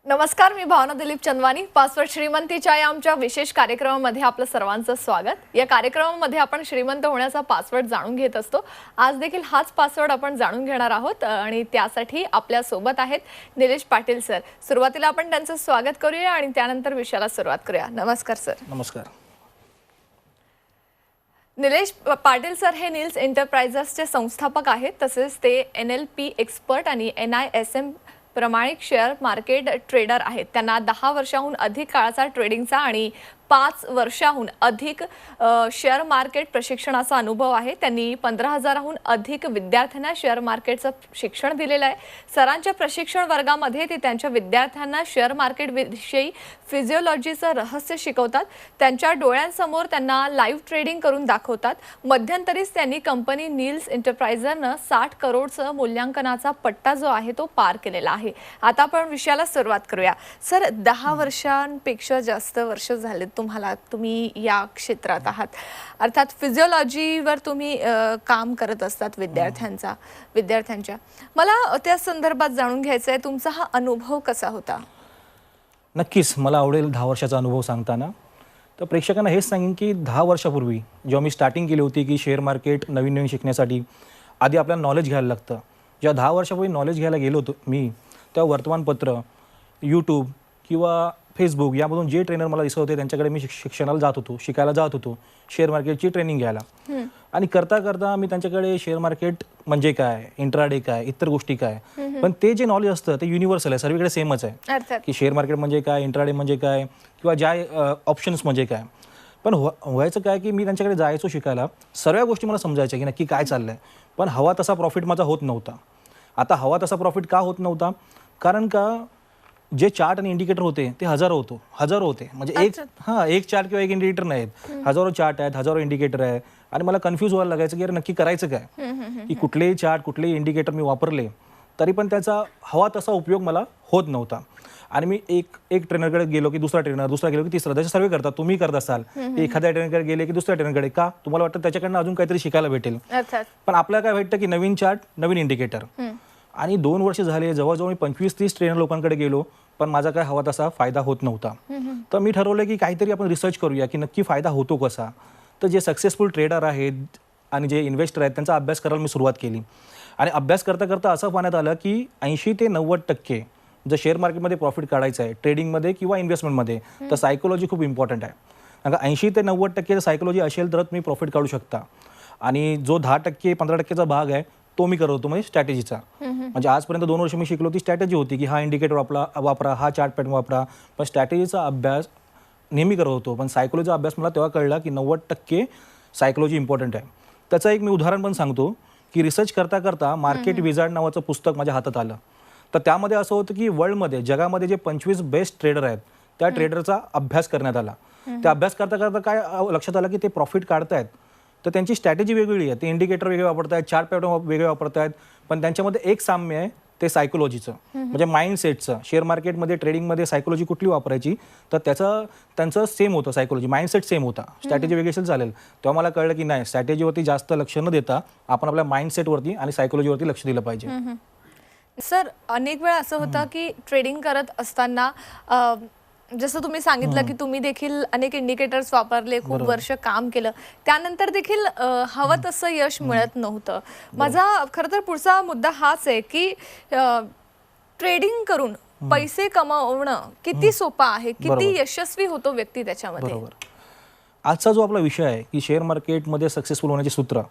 नमस्कार, मी भावना दिलीप चंदवानी. पासवर्ड श्रीमंतीच्या या आमच्या विशेष कार्यक्रमामध्ये आपलं सर्वांचं स्वागत. या कार्यक्रमामध्ये आपण श्रीमंत होण्याचा पासवर्ड जाणून घेत असतो. आज देखील हाच पासवर्ड आपण जाणून घेणार आहोत आणि त्यासाठी आपल्या सोबत आहेत निलेश पाटील सर. सुरुवातीला आपण त्यांचं स्वागत करूया आणि त्यानंतर विषयाला सुरुवात करूया. नमस्कार सर. नमस्कार. निलेश पाटील सर हे नील्स एंटरप्राइजेसचे संस्थापक आहेत. तसेच ते NLP एक्सपर्ट आणि NISM प्रमाणित शेअर मार्केट ट्रेडर आहेत. त्यांना 10 वर्षांहून अधिक काळाचा ट्रेडिंगचा आणि 5 वर्षांहून अधिक शेअर मार्केट प्रशिक्षणाचा अनुभव आहे. त्यांनी 15,000हून अधिक विद्यार्थ्यांना शेअर मार्केटचं शिक्षण दिलेलं आहे. सरांच्या प्रशिक्षण वर्गामध्ये ते त्यांच्या विद्यार्थ्यांना शेअर मार्केट विषयी फिजिओलॉजीचं रहस्य शिकवतात. त्यांच्या डोळ्यांसमोर त्यांना लाईव्ह ट्रेडिंग करून दाखवतात. मध्यंतरीच त्यांनी कंपनी नील्स एंटरप्राइजरनं 60 करोडचं मूल्यांकनाचा पट्टा जो आहे तो पार केलेला आहे. आता आपण विषयाला सुरुवात करूया. सर, 10 वर्षांपेक्षा जास्त वर्ष झालेत तुम्ही या क्षेत्रात आहात. अर्थात फिजिओलॉजीवर तुम्ही काम करत असतात विद्यार्थ्यांच्या. मला त्या संदर्भात जाणून घ्यायचं आहे, तुमचा हा अनुभव कसा होता? नक्कीच मला आवडेल 10 वर्षाचा अनुभव सांगताना. तर प्रेक्षकांना हेच सांगेन की 10 वर्षापूर्वी जेव्हा मी स्टार्टिंग केली होती की शेअर मार्केट नवीन शिकण्यासाठी आधी आपल्याला नॉलेज घ्यायला लागतं. जेव्हा 10 वर्षापूर्वी नॉलेज घ्यायला गेलो होतो मी, तेव्हा वर्तमानपत्र, यूट्यूब किंवा फेसबुक यामधून जे ट्रेनर मला दिसत होते त्यांच्याकडे मी शिकायला जात होतो शेअर मार्केटची ट्रेनिंग घ्यायला. आणि करता करता मी त्यांच्याकडे शेअर मार्केट म्हणजे काय, इंट्राडे काय, इतर गोष्टी काय, पण ते जे नॉलेज असतं ते युनिव्हर्सल आहे, सर्वीकडे सेमच आहे की शेअर मार्केट म्हणजे काय, इंट्राडे म्हणजे काय किंवा ज्या ऑप्शन्स म्हणजे काय. पण व्हायचं काय की मी त्यांच्याकडे जायचो शिकायला, सर्व गोष्टी मला समजायच्या की नक्की काय चाललंय, पण हवा तसा प्रॉफिट माझा होत नव्हता. आता हवा तसा प्रॉफिट का होत नव्हता? कारण का जे चार्ट आणि इंडिकेटर होते ते हजारो होते. म्हणजे एक चार्ट किंवा एक इंडिकेटर नाहीत, हजारो चार्ट आहेत, हजारो इंडिकेटर आहे. आणि मला कन्फ्यूज व्हायला लागायचं की अरे नक्की करायचं काय, की कुठलेही चार्ट कुठलेही इंडिकेटर मी वापरले तरी पण त्याचा हवा तसा उपयोग मला होत नव्हता. आणि मी एक ट्रेनरकडे गेलो की दुसरा गेलो की तिसरा, जसे सर्वे करतात तुम्ही करत असाल, एखाद्या ट्रेनरकडे गेले की दुसऱ्या ट्रेनरकडे, का तुम्हाला वाटतं त्याच्याकडनं अजून काहीतरी शिकायला भेटेल. पण आपल्याला काय वाटतं की नवीन चार्ट नवीन इंडिकेटर. आणि 2 वर्ष झाले, जवळजवळ मी 25-30 ट्रेनर लोकांकडे गेलो, पण माझा काय हवा तसा फायदा होत नव्हता. तर मी ठरवलं की काहीतरी आपण रिसर्च करूया की नक्की फायदा होतो कसा. तर जे सक्सेसफुल ट्रेडर आहेत आणि जे इन्व्हेस्टर आहेत त्यांचा अभ्यास करायला मी सुरुवात केली. आणि अभ्यास करता करता असं पाहण्यात आलं की 80 ते 90% जर शेअर मार्केटमध्ये प्रॉफिट काढायचं आहे, ट्रेडिंगमध्ये किंवा इन्व्हेस्टमेंटमध्ये, तर सायकोलॉजी खूप इम्पॉर्टंट आहे. कारण का 80 ते 90% सायकोलॉजी असेल तरच मी प्रॉफिट काढू शकता. आणि जो 10% 15%चा भाग आहे तो मी करत होतो म्हणजे स्ट्रॅटेजीचा. म्हणजे आजपर्यंत 2 वर्ष मी शिकलो ती स्ट्रॅटेजी होती की हा इंडिकेटर वापरा, हा चार्ट पॅटर्न वापरा. पण स्ट्रॅटेजीचा अभ्यास नेहमी करत होतो, पण सायकोलॉजीचा अभ्यास मला तेव्हा कळला की 90% सायकोलॉजी इम्पॉर्टंट आहे. त्याचं एक मी उदाहरण पण सांगतो की रिसर्च करता करता मार्केट विझार्ड नावाचं पुस्तक माझ्या हातात आलं. तर त्यामध्ये असं होतं की वर्ल्डमध्ये जगामध्ये जे 25 बेस्ट ट्रेडर आहेत त्या ट्रेडरचा अभ्यास करण्यात आला. त्या अभ्यास करता करता काय लक्षात आलं की ते प्रॉफिट काढतायत, तर त्यांची स्ट्रॅटेजी वेगवेगळी आहे. ते इंडिकेटर वेगळे वापरत आहेत, चार्ट पॅटर्न वेगळे वापरत आहेत, पण त्यांच्यामध्ये एक साम्य आहे, ते सायकोलॉजीचं म्हणजे माइंडसेटचं. शेअर मार्केटमध्ये ट्रेडिंगमध्ये सायकोलॉजी कुठली वापरायची, तर त्यांचं सेम होतं, सायकोलॉजी माइंडसेट सेम होता. स्ट्रॅटेजी वेगळी असेल चालेल. तेव्हा मला कळलं की नाही, स्ट्रॅटेजीवरती जास्त लक्ष न देता आपण आपल्या माइंडसेटवरती आणि सायकोलॉजीवरती लक्ष दिलं पाहिजे. सर, अनेक वेळा असं होतं की ट्रेडिंग करत असताना जसं तुम्ही सांगितलं की तुम्ही देखील अनेक इंडिकेटर्स वापरले, खूप वर्ष काम केलं, त्यानंतर देखील हवं तसं यश मिळत नव्हतं. माझा खरं तर पुढचा मुद्दा हाच आहे की ट्रेडिंग करून पैसे कमवणं किती सोपं आहे, किती यशस्वी होतो व्यक्ती त्याच्यामध्ये. बरोबर. आजचा जो आपला विषय आहे की शेअर मार्केटमध्ये सक्सेसफुल होण्याचे सूत्र,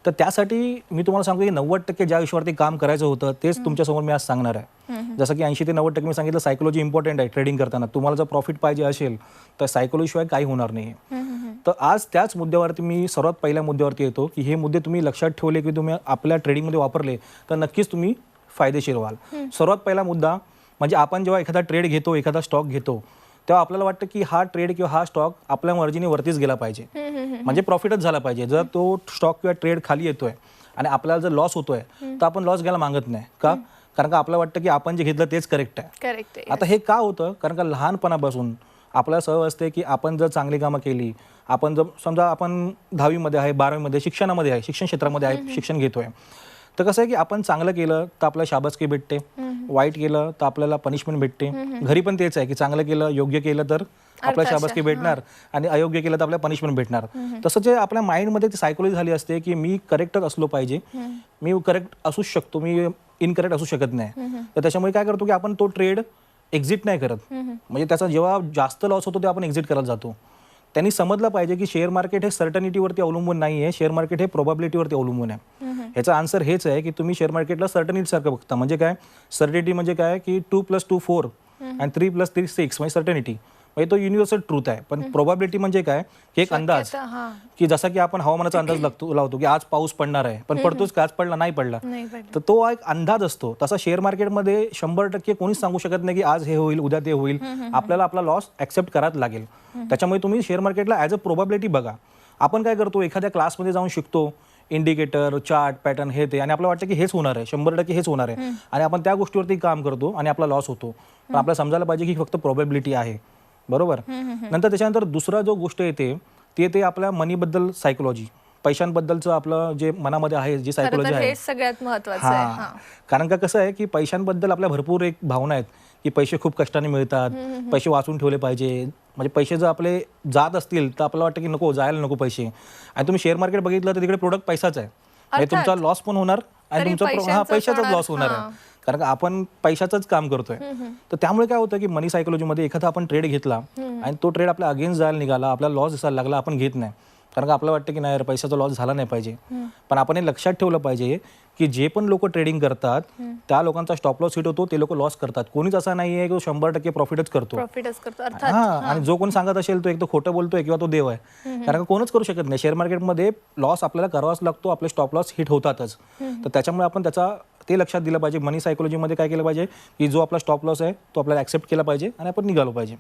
तर त्यासाठी मी तुम्हाला सांगतो की 90% ज्या विषयावरती काम करायचं होतं तेच तुमच्यासमोर मी आज सांगणार आहे. जसं की 80 ते 90% मी सांगितलं सायकोलॉजी इम्पॉर्टंट आहे ट्रेडिंग करताना. तुम्हाला जर प्रॉफिट पाहिजे असेल तर सायकोलॉजीशिवाय काही होणार नाही. तर आज त्याच मुद्द्यावरती मी सर्वात पहिल्या मुद्द्यावरती येतो की हे मुद्दे तुम्ही लक्षात ठेवले की तुम्ही आपल्या ट्रेडिंगमध्ये वापरले तर नक्कीच तुम्ही फायदेशीर व्हाल. सर्वात पहिला मुद्दा म्हणजे आपण जेव्हा एखादा ट्रेड घेतो, एखादा स्टॉक घेतो, तेव्हा आपल्याला वाटतं की हा ट्रेड किंवा हा स्टॉक आपल्या मर्जीने वरतीच गेला पाहिजे, म्हणजे प्रॉफिटच झाला पाहिजे. जर तो स्टॉक किंवा ट्रेड खाली येतोय आणि आपल्याला जर लॉस होतोय तर आपण लॉस घ्यायला मागत नाही. का? कारण का आपल्याला वाटतं की आपण जे घेतलं तेच करेक्ट आहे. आता हे का होतं? कारण का लहानपणापासून आपल्याला सवय असते की आपण जर चांगली कामं केली, आपण जर समजा आपण 10वीमध्ये आहे, 12वीमध्ये शिक्षणामध्ये आहे, शिक्षण क्षेत्रामध्ये आहे, शिक्षण घेतोय, तर कसं आहे की आपण चांगलं केलं तर आपल्याला शाबासकी भेटते, वाईट केलं तर आपल्याला पनिशमेंट भेटते. घरी पण तेच आहे की चांगलं केलं, योग्य केलं तर आपल्या शाबासकी भेटणार आणि अयोग्य केलं तर आपल्याला पनिशमेंट भेटणार. तसं जे आपल्या माइंडमध्ये ती सायकोलॉजी झाली असते की मी करेक्टच असलो पाहिजे, मी करेक्ट असूच शकतो, मी इनकरेक्ट असू शकत नाही. तर त्याच्यामुळे काय करतो की आपण तो ट्रेड एक्झिट नाही करत. म्हणजे त्याचा जेव्हा जास्त लॉस होतो तेव्हा आपण एक्झिट करायला जातो. त्यांनी समजलं पाहिजे की शेअर मार्केट हे सर्टनिटीवरती अवलंबून नाही आहे, शेअर मार्केट हे प्रोबॅबिलिटीवरती अवलंबून आहे. ह्याचा आन्सर हेच आहे की तुम्ही शेअर मार्केटला सर्टनिटीसारखं बघता. म्हणजे काय सर्टिनिटी म्हणजे काय की 2+2 4 आणि 3+3 6 म्हणजे सर्टनिटी, म्हणजे तो युनिव्हर्सल ट्रूथ आहे. पण प्रोबॅबिलिटी म्हणजे काय की एक अंदाज, की जसा की आपण हवामानाचा अंदाज लावतो की आज पाऊस पडणार आहे, पण पडतोच का, आज पडला नाही पडला, तर तो एक अंदाज असतो. तसा शेअर मार्केटमध्ये 100% कोणीच सांगू शकत नाही की आज हे होईल उद्या ते होईल. आपल्याला आपला लॉस ऍक्सेप्ट करायला लागेल. त्याच्यामुळे तुम्ही शेअर मार्केटला ॲज अ प्रोबॅबिलिटी बघा. आपण काय करतो, एखाद्या क्लासमध्ये जाऊन शिकतो इंडिकेटर, चार्ट, पॅटर्न हे ते, आणि आपल्याला वाटतं की हेच होणार आहे, 100% हेच होणार आहे, आणि आपण त्या गोष्टीवरती काम करतो आणि आपला लॉस होतो. पण आपल्याला समजायला पाहिजे की फक्त प्रोबॅबिलिटी आहे. बरोबर. नंतर त्याच्यानंतर दुसरा जो गोष्ट येते ती येते आपल्या मनीबद्दल सायकोलॉजी, पैशांबद्दलचं आपलं जे मनामध्ये आहे जी सायकोलॉजी आहे, सगळ्यात महत्त्वाचं आहे. कारण का कसं आहे की पैशांबद्दल आपल्या भरपूर एक भावना आहेत की पैसे खूप कष्टाने मिळतात, पैसे वाचून ठेवले पाहिजे. म्हणजे पैसे जर आपले जात असतील तर आपल्याला वाटतं की नको, जायला नको पैसे. आणि तुम्ही शेअर मार्केट बघितलं तर तिकडे प्रोडक्ट पैसाच आहे, म्हणजे तुमचा लॉस पण होणार आणि तुमचा पैशाचाच लॉस होणार आहे, कारण का आपण पैशाचंच काम करतोय. तर त्यामुळे काय होतं की मनी सायकोलॉजीमध्ये एखादा आपण ट्रेड घेतला आणि तो ट्रेड आपल्या अगेन्स्ट जायला निघाला, आपल्याला लॉस दिसायला लागला, आपण घेत नाही, कारण का आपल्याला वाटतं की नाही, पैशाचा लॉस झाला नाही पाहिजे. पण आपण हे लक्षात ठेवलं पाहिजे की जे पण लोक ट्रेडिंग करतात त्या लोकांचा स्टॉप लॉस हिट होतो, ते लोक लॉस करतात. कोणीच असा नाही आहे की 100% प्रॉफिटच करतो. आणि जो कोण सांगत असेल तो एक तर खोटं बोलतोय किंवा तो देव आहे, कारण का कोणच करू शकत नाही. शेअर मार्केटमध्ये लॉस आपल्याला करावाच लागतो, आपले स्टॉप लॉस हिट होतातच. तर त्याच्यामुळे आपण ते लक्षात दिलं पाहिजे. मनी सायकोलॉजीमध्ये काय केलं पाहिजे की जो आपला स्टॉप लॉस आहे तो आपल्याला ऍक्सेप्ट केला पाहिजे आणि आपण निघालो पाहिजे.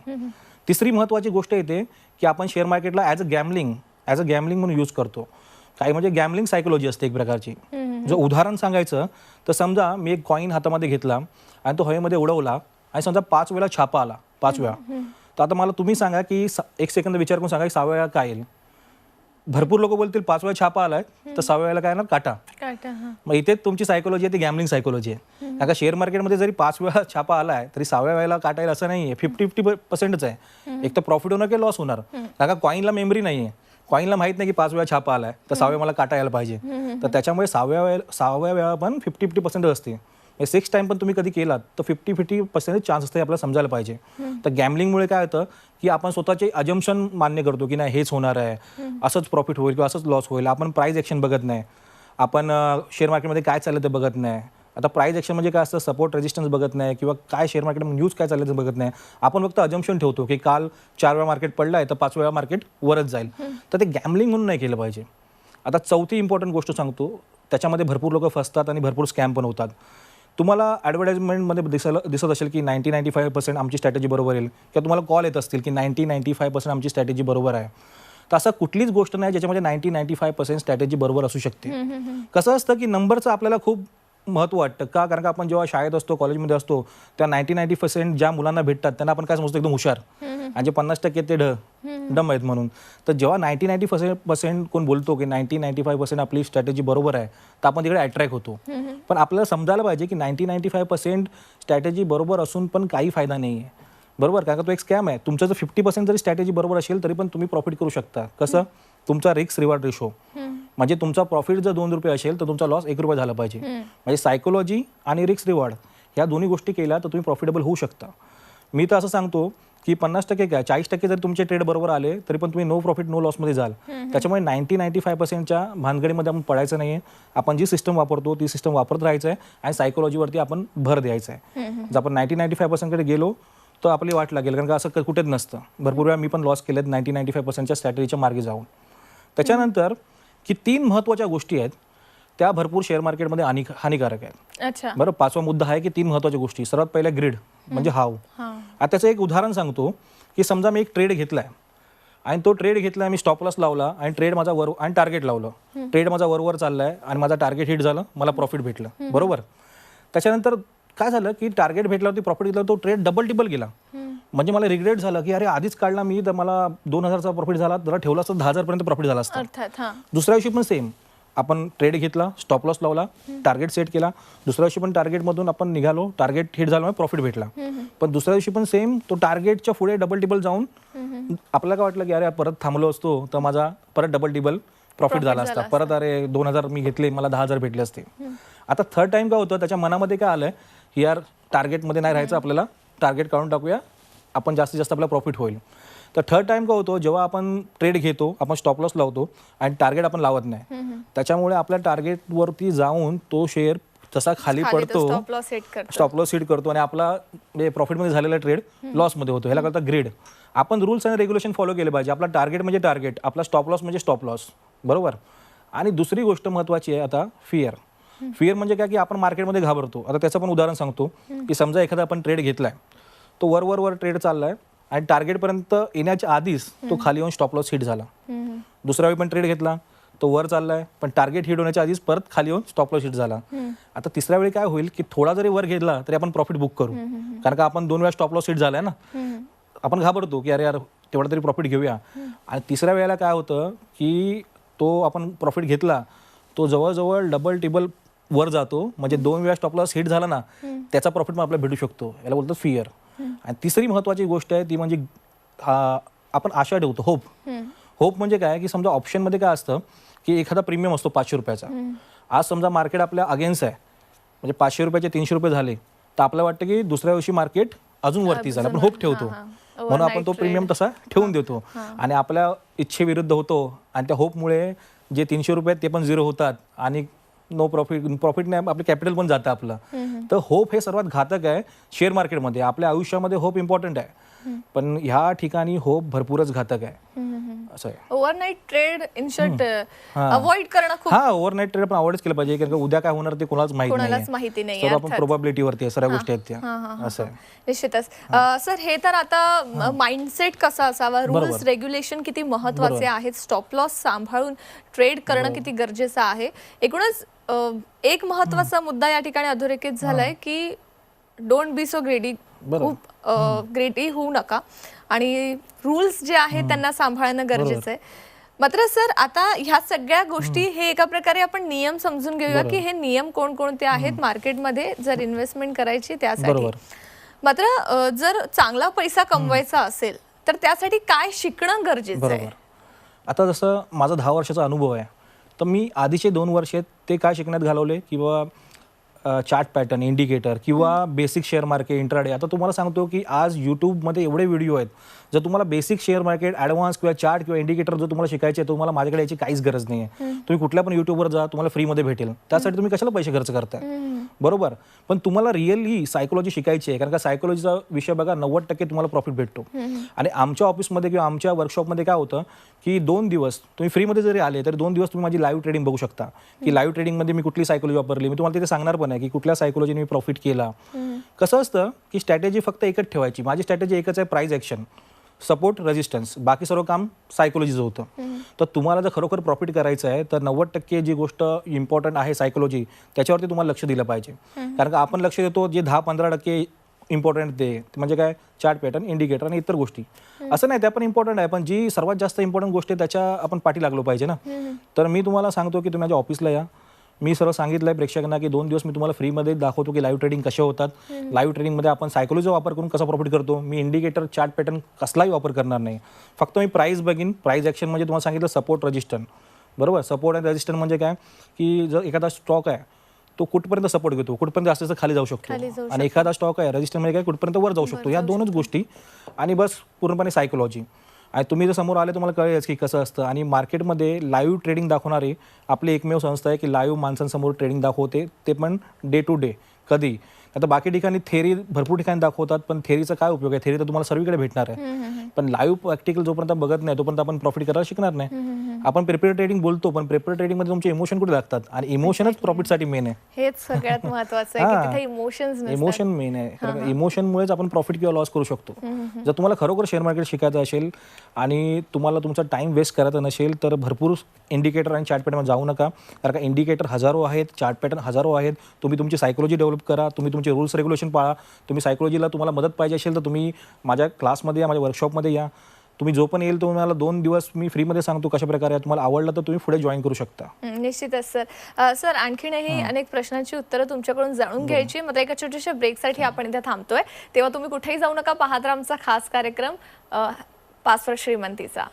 तिसरी महत्त्वाची गोष्ट येते की आपण शेअर मार्केटला ॲज अ गॅमलिंग म्हणून यूज करतो. काही म्हणजे गॅमलिंग सायकोलॉजी असते एक प्रकारची. जर उदाहरण सांगायचं तर समजा मी एक कॉईन हातामध्ये घेतला आणि तो हवेमध्ये उडवला आणि समजा 5 वेळा छापा आला, 5 वेळा. तर आता मला तुम्ही सांगा की 1 सेकंद विचार करून सांगा की 6व्या वेळा काय येईल. भरपूर लोक बोलतील 5 वेळा छापा आलाय तर 6व्या वेळेला काय येणार, काटा. मग इथे तुमची सायकोलॉजी आहे ती गॅमलिंग सायकोलॉजी आहे. कारण का शेअर मार्केटमध्ये जरी 5 वेळा छापा आलाय तरी 6व्या वेळेला काटा येईल असं नाही आहे. 50-50% आहे. एक तर प्रॉफिट होणार की लॉस होणार. कारण का कॉईनला मेमरी नाही आहे, कॉईनला माहित नाही की 5 वेळा छापा आलाय तर 6व्या मला काटा यायला पाहिजे. तर त्याच्यामुळे 6व्या वेळा पण 50-50% असते. 6 टाइम पण तुम्ही कधी केलात तर 50-50% चान्स असते, आपल्याला समजायला पाहिजे. तर गॅमलिंगमुळे काय होतं की आपण स्वतःचे अजम्पशन मान्य करतो की नाही हेच होणार आहे, असंच प्रॉफिट होईल किंवा असंच लॉस होईल. आपण प्राइस ॲक्शन बघत नाही, आपण शेअर मार्केटमध्ये काय चाललं ते बघत नाही. आता प्राइस ॲक्शन म्हणजे काय असतं, सपोर्ट रेजिस्टन्स बघत नाही किंवा काय शेअर मार्केटमध्ये न्यूज काय चाललं ते बघत नाही. आपण फक्त अजम्पशन ठेवतो की काल 4 वेळा मार्केट पडला आहे तर 5 वेळा मार्केट वरच जाईल. तर ते गॅमलिंग म्हणून नाही केलं पाहिजे. आता चौथी इम्पॉर्टंट गोष्ट सांगतो, त्याच्यामध्ये भरपूर लोक फसतात आणि भरपूर स्कॅम पण होतात. तुम्हाला ॲडव्हर्टाइजमेंटमध्ये दिसत असेल की 90-95% आमची स्ट्रॅटेजी बरोबर येईल, किंवा तुम्हाला कॉल येत असतील की 90-95% आमची स्ट्रॅटेजी बरोबर आहे. तर असं कुठलीच गोष्ट नाही ज्याच्यामध्ये 90-95% स्ट्रॅटेजी बरोबर असू शकते. कसं असतं की नंबरचं आपल्याला खूप महत्त्व वाटतं का, कारण का आपण जेव्हा शाळेत असतो, कॉलेजमध्ये असतो, त्या 90-90% ज्या मुलांना भेटतात त्यांना आपण काय समजतो, एकदम हुशार, आणि जे 50% ते डम आहेत म्हणून. तर जेव्हा 90-90% कोण बोलतो की 90-95% आपली स्ट्रॅटेजी बरोबर आहे तर आपण तिकडे अट्रॅक्ट होतो. पण आपल्याला समजायला पाहिजे की 90-95% स्ट्रॅटेजी बरोबर असून पण काही फायदा नाही आहे. बरोबर, कारण का तो एक स्कॅम आहे. तुमचं जर 50% जरी स्ट्रॅटेजी बरोबर असेल तरी पण तुम्ही प्रॉफिट करू शकता. कसं, तुमचा रिस्क रिवॉर्ड रेशो, म्हणजे तुमचा प्रॉफिट जर ₹2 असेल तर तुमचा लॉस ₹1 झाला पाहिजे. म्हणजे सायकोलॉजी आणि रिस्क रिवॉर्ड ह्या दोन्ही गोष्टी केल्या तर तुम्ही प्रॉफिटेबल होऊ शकता. मी तर असं सांगतो की 50% काय 40% जर तुमचे ट्रेड बरोबर आले तरी पण तुम्ही नो प्रॉफिट नो लॉसमध्ये जाल. त्याच्यामुळे 90-95%च्या भानगडीमध्ये आपण पडायचं नाही आहे. आपण जी सिस्टम वापरतो ती सिस्टम वापरत राहायचं आहे आणि सायकोलॉजीवरती आपण भर द्यायचा आहे. जर आपण 90-95%कडे गेलो तर आपली वाट लागेल, कारण का असं कुठेच नसतं. भरपूर वेळा मी पण लॉस केलेत 90-95%च्या स्ट्रॅटेजीच्या मार्गे जाऊन. त्याच्यानंतर की 3 महत्त्वाच्या गोष्टी आहेत त्या भरपूर शेअर मार्केटमध्ये हानिकारक आहेत. बरं, 5वा मुद्दा आहे की 3 महत्त्वाच्या गोष्टी. सर्वात पहिला ग्रीड म्हणजे हाव. आता त्याचं एक उदाहरण सांगतो की समजा मी एक ट्रेड घेतलाय आणि तो ट्रेड घेतलाय, मी स्टॉप लॉस लावला आणि ट्रेड माझा वर आणि टार्गेट लावलं. ट्रेड माझा वरवर चाललाय आणि माझा टार्गेट हिट झालं, मला प्रॉफिट भेटलं. बरोबर. त्याच्यानंतर काय झालं की टार्गेट भेटल्यावरती प्रॉफिट घेतला, तो ट्रेड डबल गेला. म्हणजे मला रिग्रेट झालं की अरे आधीच काढला मी तर मला 2,000चा प्रॉफिट झाला, जरा ठेवला असता 10,000 पर्यंत प्रॉफिट झाला असता. दुसऱ्या दिवशी पण सेम, आपण ट्रेड घेतला, स्टॉप लॉस लावला, टार्गेट सेट केला, दुसऱ्या दिवशी पण टार्गेटमधून आपण निघालो, टार्गेट हिट झालं म्हणजे प्रॉफिट भेटला. पण दुसऱ्या दिवशी पण सेम तो टार्गेटच्या पुढे डबल टिबल जाऊन आपल्याला काय वाटलं की अरे परत थांबलो असतो तर माझा परत डबल टिबल प्रॉफिट झाला असता, परत अरे 2,000 मी घेतले, मला 10,000 भेटले असते. आता थर्ड टाइम काय होतं, त्याच्या मनामध्ये काय आलंय की यार टार्गेटमध्ये नाही राहायचं, आपल्याला टार्गेट काढून टाकूया, आपण जास्तीत जास्त आपला प्रॉफिट होईल. तर थर्ड टाइम काय होतो, जेव्हा आपण ट्रेड घेतो, आपण स्टॉप लॉस लावतो आणि टार्गेट आपण लावत नाही, त्याच्यामुळे आपल्या टार्गेटवरती जाऊन तो शेअर जसा खाली पडतो, स्टॉप लॉस हिट करतो आणि आपला म्हणजे प्रॉफिटमध्ये झालेला ट्रेड लॉसमध्ये होतो. ह्याला करता ग्रेड. आपण रूल्स आणि रेग्युलेशन फॉलो केले पाहिजे. आपला टार्गेट म्हणजे टार्गेट, आपला स्टॉप लॉस म्हणजे स्टॉप लॉस, बरोबर. आणि दुसरी गोष्ट महत्त्वाची आहे आता फिअर. फिअर म्हणजे काय की आपण मार्केटमध्ये घाबरतो. आता त्याचं पण उदाहरण सांगतो की समजा एखादा आपण ट्रेड घेतलाय, तो वर ट्रेड चाललाय आणि टार्गेटपर्यंत येण्याच्या आधीच तो खाली येऊन स्टॉप लॉस हिट झाला. दुसऱ्या वेळी पण ट्रेड घेतला, तो वर चाललाय पण टार्गेट हिट होण्याच्या आधीच परत खाली येऊन स्टॉप लॉस हिट झाला. आता तिसऱ्या वेळी काय होईल की थोडा जरी वर घेतला तरी आपण प्रॉफिट बुक करू, कारण का आपण 2 वेळा स्टॉप लॉस हिट झालाय ना. आपण घाबरतो की अरे यार तेवढा तरी प्रॉफिट घेऊया. आणि तिसऱ्या वेळेला काय होतं की तो आपण प्रॉफिट घेतला, तो जवळजवळ डबल टिबल वर जातो, म्हणजे 2 वेळा स्टॉप लॉस हिट झाला ना, त्याचा प्रॉफिट मग आपल्याला भेटू शकतो. याला बोलतो फिअर. आणि तिसरी महत्वाची गोष्ट आहे ती म्हणजे आपण आशा ठेवतो, होप. होप म्हणजे काय की समजा ऑप्शनमध्ये काय असतं की एखादा प्रीमियम असतो 500 रुपयाचा. आज समजा मार्केट आपल्या अगेन्स्ट आहे, म्हणजे 500 रुपयाचे 300 रुपये झाले, तर आपल्याला वाटतं की दुसऱ्या दिवशी मार्केट अजून वरती जाईल. आपण होप ठेवतो, म्हणून आपण तो प्रीमियम तसा ठेवून देतो आणि आपल्या इच्छेविरुद्ध होतो. आणि त्या होपमुळे जे 300 रुपये ते पण झिरो होतात आणि नो प्रॉफिट नाही, आपलं कॅपिटल पण जातं आपलं. तर होप हे सर्वात घातक आहे शेअर मार्केटमध्ये. आपल्या आयुष्यामध्ये होप इम्पॉर्टंट आहे, पण ह्या ठिकाणी होप भरपूरच घातक आहे. असं आहे. Overnight trade in short avoid करणं खूप. ओव्हरनाईट ट्रेड आपण अवॉइडच केलं पाहिजे, कारण उद्या काय होणार ते कोणालाच माहिती नाही. सर्व आपण प्रोबॅबिलिटीवरती सगळ्या गोष्टी आहेत त्या. असं आहे. निश्चितच. सर हे तर आता माइंडसेट कसा असावा, रूल्स रेग्युलेशन किती महत्वाचे आहेत, स्टॉप लॉस सांभाळून ट्रेड करणं किती गरजेचं आहे. एकूणच एक महत्वाचा मुद्दा या ठिकाणी अधोरेखित झालाय की डोंट बी सो ग्रेडी. खूप ग्रेडी होऊ नका आणि रूल्स जे आहेत त्यांना सांभाळणं गरजेचं आहे. मात्र सर आता ह्या सगळ्या गोष्टी हे एका प्रकारे आपण नियम समजून घेऊया की हे नियम कोणकोणते आहेत मार्केटमध्ये जर इन्व्हेस्टमेंट करायची त्यासाठी. मात्र जर चांगला पैसा कमवायचा असेल तर त्यासाठी काय शिकणं गरजेचं आहे. आता जसं माझा 10 वर्षाचा अनुभव आहे, तर मी आधीचे 2 वर्ष ते काय शिकण्यात घालवले किंवा चार्ट पॅटर्न, इंडिकेटर किंवा बेसिक शेअर मार्केट, इंट्राडे. आता तुम्हाला सांगतो की आज यूट्यूबमध्ये एवढे व्हिडिओ आहेत, जर तुम्हाला बेसिक शेअर मार्केट, ॲडव्हान्स किंवा चार्ट किंवा इंडिकेटर जर तुम्हाला शिकायचे आहे, तुम्हाला माझ्याकडे याची काहीच गरज नाही आहे. तुम्ही कुठल्या पण यूट्यूबवर जा, तुम्हाला फ्रीमध्ये भेटेल. त्यासाठी तुम्ही कशाला पैसे खर्च करताय, बरोबर. पण तुम्हाला रिअली सायकोलॉजी शिकायची आहे, कारण का सायकोलॉजीचा विषय बघा 90% तुम्हाला प्रॉफिट भेटतो. आणि आमच्या ऑफिसमध्ये किंवा आमच्या वर्कशॉपमध्ये काय होतं की 2 दिवस तुम्ही फ्रीमध्ये जरी आले तर 2 दिवस तुम्ही माझी लाईव्ह ट्रेडिंग बघू शकता की लाईव्ह ट्रेडिंगमध्ये मी कुठली सायकोलॉजी वापरली. मी तुम्हाला तिथे सांगणार पण आहे की कुठल्या सायकोलॉजीने मी प्रॉफिट केला. कसं असतं की स्ट्रॅटेजी फक्त एकच ठेवायची. माझी स्ट्रॅटेजी एकच आहे, प्राइस ॲक्शन, सपोर्ट, रेजिस्टन्स. बाकी सर्व काम सायकोलॉजीचं होतं. तर तुम्हाला जर खरोखर प्रॉफिट करायचं आहे तर 90% जी गोष्ट इम्पॉर्टंट आहे सायकोलॉजी, त्याच्यावरती तुम्हाला लक्ष दिलं पाहिजे. कारण का आपण लक्ष देतो जे 10-15% इम्पॉर्टंट ते म्हणजे काय, चार्ट पॅटर्न, इंडिकेटर आणि इतर गोष्टी. असं नाही, त्या पण इम्पॉर्टंट आहे, पण जी सर्वात जास्त इम्पॉर्टंट गोष्ट आहे त्याच्या आपण पाठी लागलो पाहिजे ना. तर मी तुम्हाला सांगतो की तुम्ही माझ्या ऑफिसला या. मी सर्व सांगितलं आहे प्रेक्षकांना की 2 दिवस मी तुम्हाला फ्रीमध्ये दाखवतो की लाईव्ह ट्रेडिंग कसे होतात. लाईव्ह ट्रेडिंगमध्ये आपण सायकोलॉजीचा वापर करून कसा प्रॉफिट करतो. मी इंडिकेटर, चार्ट पॅटर्न कसलाही वापर करणार नाही. फक्त मी प्राइस बघीन. प्राइस ॲक्शन म्हणजे तुम्हाला सांगितलं सपोर्ट, रेजिस्टन्स, बरोबर. सपोर्ट आणि रेजिस्टन्स म्हणजे काय की जर एखादा स्टॉक आहे तो कुठपर्यंत सपोर्ट घेतो, कुठपर्यंत जास्त खाली जाऊ शकतो, आणि एखादा स्टॉक आहे रेजिस्टन्स म्हणजे काय, कुठपर्यंत वर जाऊ शकतो. या 2च गोष्टी आणि बस पूर्णपणे सायकोलॉजी. आणि तुम्ही जर समोर आले तुम्हाला कळेलच की कसं असतं. आणि मार्केटमध्ये लाईव्ह ट्रेडिंग दाखवणारी आपली एकमेव संस्था आहे की लाईव्ह माणसांसमोर ट्रेडिंग दाखवते, ते पण डे टू डे. कधी आता बाकी ठिकाणी थेरी भरपूर ठिकाणी दाखवतात, पण थेरीचा काय उपयोग आहे. थेरी तर तुम्हाला सर्वीकडे भेटणार आहे, पण लाईव्ह प्रॅक्टिकल जोपर्यंत बघत नाही तोपर्यंत आपण प्रॉफिट करायला शिकणार नाही. आपण प्रिपेअर ट्रेडिंग बोलतो, पण प्रिपेअर ट्रेडिंग मध्ये तुमचे इमोशन कुठे लागतात, आणि इमोशनच प्रॉफिटसाठी मेन आहे. हेच सगळ्यात महत्त्वाचं आहे की तिथे इमोशन्स नसतात. इमोशन मेन आहे, कारण इमोशनमुळेच आपण प्रॉफिट किंवा लॉस करू शकतो. जर तुम्हाला खरोखर शेअर मार्केट शिकायचं असेल आणि तुम्हाला तुमचा टाइम वेस्ट करायचा नसेल तर भरपूर इंडिकेटर आणि चार्ट पॅटर्न जाऊ नका. कारण का इंडिकेटर हजारो आहेत, चार्ट पॅटर्न हजारो आहेत. तुम्ही तुमची सायकोलॉजी डेव्हलप करा, तुम्ही तुमचे रूल्स रेग्युलेशन पाळा. तुम्ही सायकोलॉजीला तुम्हाला मदत पाहिजे असेल तर तुम्ही माझ्या क्लासमध्ये या, माझ्या वर्कशॉपमध्ये या. तुम्ही जो पण येईल तो मला 2 दिवस मी फ्रीमध्ये सांगतो कशा प्रकारे आहे. तुम्हाला आवडलं तर तुम्ही पुढे जॉईन करू शकता. निश्चितच सर. सर आणखीनही अनेक प्रश्नांची उत्तरं तुमच्याकडून जाणून घ्यायची, मात्र एका छोट्याशा ब्रेकसाठी आपण इथे थांबतोय. तेव्हा तुम्ही कुठेही जाऊ नका, पाहत राहा आमचा खास कार्यक्रम पासवर्ड श्रीमंतीचा.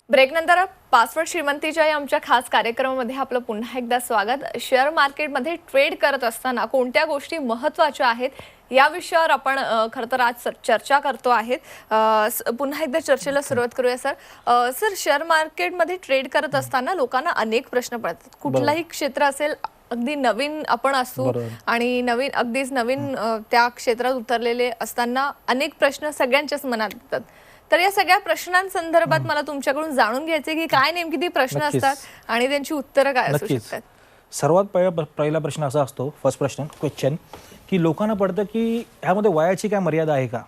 ब्रेकनंतर पासवर्ड श्रीमंतीच्या या आमच्या खास कार्यक्रमामध्ये आपलं पुन्हा एकदा स्वागत. शेअर मार्केटमध्ये ट्रेड करत असताना कोणत्या गोष्टी महत्त्वाच्या आहेत या विषयावर आपण खरं तर आज चर्चा करतो आहेत. पुन्हा एकदा चर्चेला सुरुवात करूया सर. सर, शेअर मार्केटमध्ये ट्रेड करत असताना लोकांना अनेक प्रश्न पडतात. कुठलाही क्षेत्र असेल, अगदी नवीन आपण असू आणि अगदीच नवीन त्या क्षेत्रात उतरलेले असताना अनेक प्रश्न सगळ्यांच्याच मनात येतात. तर या सगळ्या प्रश्नांसंदर्भात मला तुमच्याकडून जाणून घ्यायचे की काय नेमकी ती प्रश्न असतात आणि त्यांची उत्तरं काय असू शकतात. सर्वात पहिला प्रश्न असा असतो, फर्स्ट क्वेश्चन, की लोकांना पडतं की ह्यामध्ये वयाची काय मर्यादा आहे का,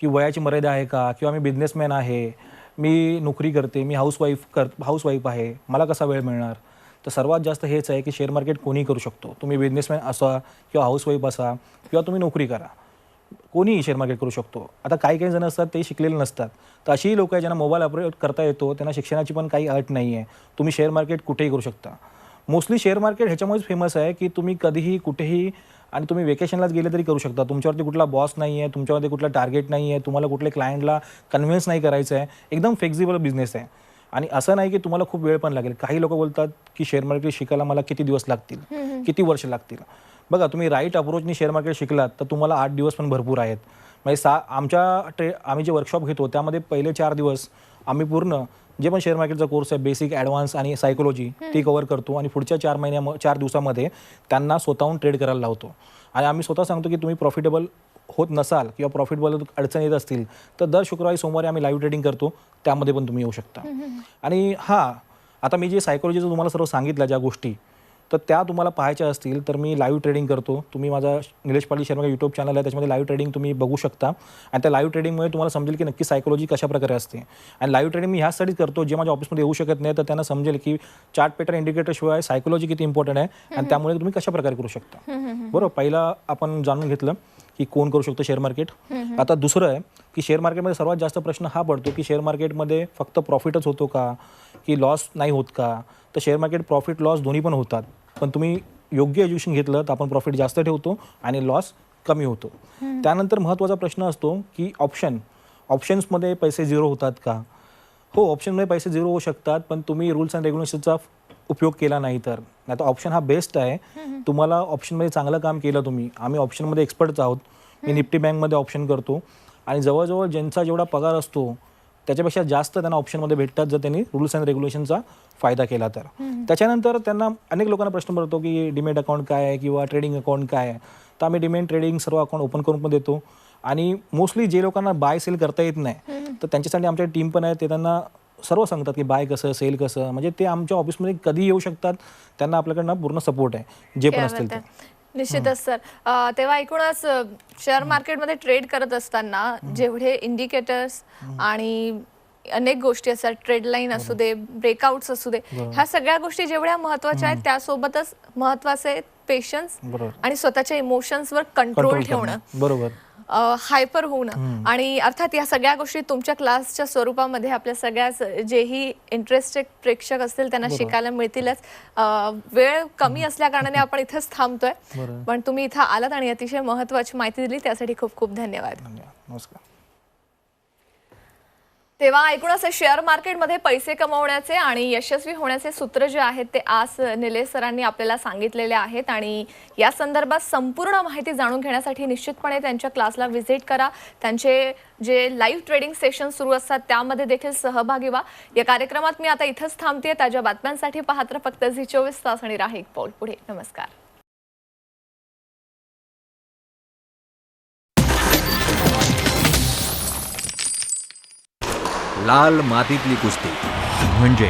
की वयाची मर्यादा आहे का, किंवा मी बिझनेसमॅन आहे, मी नोकरी करते, मी हाऊसवाईफ आहे, मला कसा वेळ मिळणार. तर सर्वात जास्त हेच आहे की शेअर मार्केट कोणी करू शकतो. तुम्ही बिझनेसमॅन असा किंवा हाऊसवाईफ असा किंवा तुम्ही नोकरी करा, कोणीही शेअर मार्केट करू शकतो. आता काही जण असतात ते शिकलेले नसतात, तर अशीही लोक आहेत ज्यांना मोबाईल ऑपरेट करता येतो, त्यांना शिक्षणाची पण काही अट नाही आहे. तुम्ही शेअर मार्केट कुठेही करू शकता. मोस्टली शेअर मार्केट ह्याच्यामुळेच फेमस आहे की तुम्ही कधीही कुठेही आणि तुम्ही वेकेशनलाच गेले तरी करू शकता. तुमच्यावरती कुठला बॉस नाही आहे, तुमच्यावरती कुठला टार्गेट नाही आहे, तुम्हाला कुठल्या क्लायंटला कन्व्हिन्स नाही करायचं आहे. एकदम फ्लेक्झिबल बिझनेस आहे. आणि असं नाही की तुम्हाला खूप वेळ पण लागेल. काही लोक बोलतात की शेअर मार्केट शिकायला मला किती दिवस लागतील, किती वर्ष लागतील. बघा, तुम्ही राईट अप्रोचनी शेअर मार्केट शिकलात तर तुम्हाला 8 दिवस पण भरपूर आहेत. म्हणजे आम्ही जे वर्कशॉप घेतो त्यामध्ये पहिले 4 दिवस आम्ही पूर्ण जे पण शेअर मार्केटचा कोर्स आहे, बेसिक, ॲडव्हान्स आणि सायकोलॉजी, ती कव्हर करतो आणि पुढच्या 4 दिवसामध्ये त्यांना स्वतःहून ट्रेड करायला लावतो. आणि आम्ही स्वतः सांगतो की तुम्ही प्रॉफिटेबल होत नसाल किंवा प्रॉफिटेबल अडचण येत असतील तर दर शुक्रवारी सोमवारी आम्ही लाईव्ह ट्रेडिंग करतो, त्यामध्ये पण तुम्ही येऊ शकता. आणि आता मी जे सायकोलॉजीचं तुम्हाला सर्व सांगितलं ज्या गोष्टी, तर त्या तुम्हाला पाहायच्या असतील तर मी लाईव्ह ट्रेडिंग करतो. तुम्ही माझा निलेश पाटील शर्मा यूट्यूब चॅनल आहे, त्याच्यामध्ये लाईव्ह ट्रेडिंग तुम्ही बघू शकता. आणि त्या लाईव्ह ट्रेडिंगमुळे तुम्हाला समजेल की नक्की सायकोलॉजी कशा प्रकारे असते. आणि लाईव्ह ट्रेडिंग मी ह्यासाठी करतो, जे माझ्या ऑफिसमध्ये येऊ शकत नाही तर त्यांना समजेल की चार्ट पॅटर्न इंडिकेटर शिवाय सायकोलॉजी किती इम्पॉर्टंट आहे आणि त्यामुळे तुम्ही कशा प्रकारे करू शकता. बरोबर, पहिला आपण जाणून घेतलं की कोण करू शकतो शेअर मार्केट. आता दुसरं आहे की शेअर मार्केटमध्ये सर्वात जास्त प्रश्न हा पडतो की शेअर मार्केटमध्ये फक्त प्रॉफिटच होतो का, की लॉस नाही होत का. तर शेअर मार्केट प्रॉफिट लॉस दोन्ही पण होतात, पण तुम्ही योग्य एज्युकेशन घेतलं तर आपण प्रॉफिट जास्त ठेवतो आणि लॉस कमी होतो. त्यानंतर महत्त्वाचा प्रश्न असतो की ऑप्शन्समध्ये पैसे झिरो होतात का. हो, ऑप्शनमध्ये पैसे झिरो होऊ शकतात, पण तुम्ही रूल्स अँड रेग्युलेशनचा उपयोग केला नाही तर. नाही तर ऑप्शन हा बेस्ट आहे. तुम्हाला ऑप्शनमध्ये चांगलं काम केलं तुम्ही. आम्ही ऑप्शनमध्ये एक्सपर्ट्स आहोत. मी निफ्टी बँकमध्ये ऑप्शन करतो आणि जवळजवळ ज्यांचा जेवढा पगार असतो त्याच्यापेक्षा जास्त त्यांना ऑप्शनमध्ये भेटतात जर त्यांनी रूल्स अँड रेग्युलेशनचा फायदा केला तर. त्याच्यानंतर त्यांना अनेक लोकांना प्रश्न पडतो की डीमॅट अकाउंट काय आहे किंवा ट्रेडिंग अकाउंट काय आहे. तर आम्ही डीमॅट ट्रेडिंग सर्व अकाउंट ओपन करून पण देतो. आणि मोस्टली जे लोकांना बाय सेल करता येत नाही तर त्यांच्यासाठी आमच्या टीम पण आहे, ते त्यांना सर्व सांगतात की बाय कसं, सेल कसं. म्हणजे ते आमच्या ऑफिसमध्ये कधी येऊ शकतात, त्यांना आपल्याकडनं पूर्ण सपोर्ट आहे जे पण असतील ते. निश्चितच सर. तेव्हा एकूणच शेअर मार्केटमध्ये ट्रेड करत असताना जेवढे इंडिकेटर्स आणि अनेक गोष्टी असतात, ट्रेड लाईन असू दे, ब्रेकआउट्स असू दे, ह्या सगळ्या गोष्टी जेवढ्या महत्त्वाच्या आहेत त्यासोबतच महत्त्वाचे आहेत पेशन्स आणि स्वतःच्या इमोशन्सवर कंट्रोल ठेवणं. बरोबर, हायपर होणं. आणि अर्थात या सगळ्या गोष्टी तुमच्या क्लासच्या स्वरूपामध्ये आपल्या सगळ्याच जेही इंटरेस्टेड प्रेक्षक असतील त्यांना शिकायला मिळतीलच. वेळ कमी असल्या कारणाने आपण इथंच थांबतोय, पण तुम्ही इथं आलात आणि अतिशय महत्त्वाची माहिती दिली त्यासाठी खूप खूप धन्यवाद. नमस्कार. तेव्हा ऐकूनच शेअर मार्केटमध्ये पैसे कमवण्याचे आणि यशस्वी होण्याचे सूत्र जे आहेत ते आज निलेश सरांनी आपल्याला सांगितलेले आहेत. आणि या संदर्भात संपूर्ण माहिती जाणून घेण्यासाठी निश्चितपणे त्यांच्या क्लासला व्हिजिट करा. त्यांचे जे लाईव्ह ट्रेडिंग सेशन सुरू असतात त्यामध्ये देखील सहभागी व्हा. या कार्यक्रमात मी आता इथंच थांबते. ताज्या बातम्यांसाठी पाहत राहा फक्त झी 24 तास आणि राहा एक पाऊल पुढे. नमस्कार. लाल मातीतली कुस्ती म्हणजे